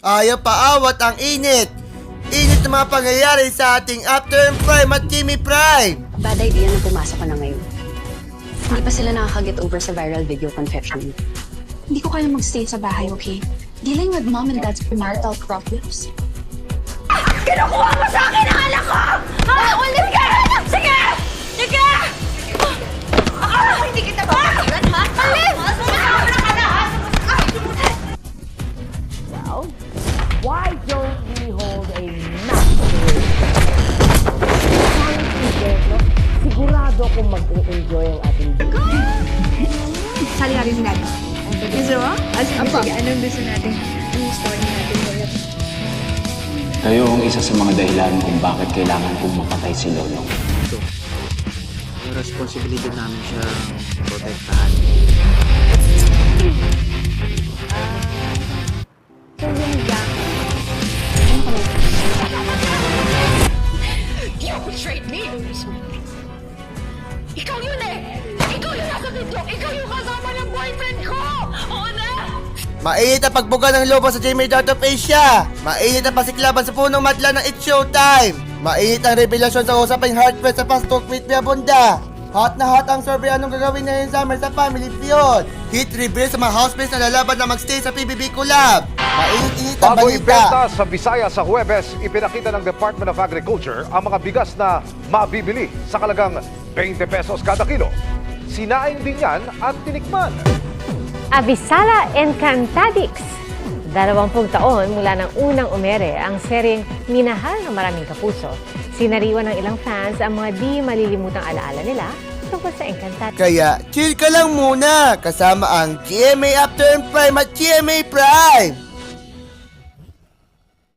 Ayaw paawat ang init. Init na mga pangyayari sa ating After and Prime at Jimmy Prime. Bad idea na pumasok ka na ngayon. Hindi pa sila nakaka-get over sa viral video confession. Hindi ko kaya magstay sa bahay, okay? Dealing with mom and dad's marital problems. Kinukuha mo sa akin ang anak ko! Ulit ka! Sige! Sige! Hindi kita papaliran, ha? Alin! Sumama ka na, ha? Well, why don't we hold a massive event? Sigurado kung mag-enjoy ang ating Sali natin si daddy. Gusto mo? Sige, anong gusto natin? Anong story natin ulit? Kayo ang isa sa mga dahilan kung bakit kailangan kong mapatay si Lolong. Yung responsibility namin siya protektahan. So yung gang, You betrayed me! Ikaw yun eh! Ikaw yung nasa video! Ikaw yung kasama ng boyfriend ko! Oo na! Mainit ang pagbuga ng lobo sa Jimmy Dart of Asia. Mainit ang pasiklaban sa punong madla ng It's Showtime. Mainit ang revelasyon sa usaping heartfelt sa Fast Talk with Mia Bunda. Hot na hot ang survey anong gagawin ngayong summer sa Family Feud. Hit reveal sa mga housemates na lalaban na magstay sa PBB Collab. Mainit-init ang Bago balita. ibenta sa Visayas sa Huwebes, ipinakita ng Department of Agriculture ang mga bigas na mabibili sa kalagang 20 pesos kada kilo. Sinaing din yan at tinikman. Avisala Encantadix. 20 taon mula ng unang umere ang seryeng minahal ng maraming kapuso. Sinariwan ng ilang fans ang mga di malilimutang alaala nila tungkol sa Encantadix. Kaya chill ka lang muna kasama ang GMA After and Prime at GMA Prime.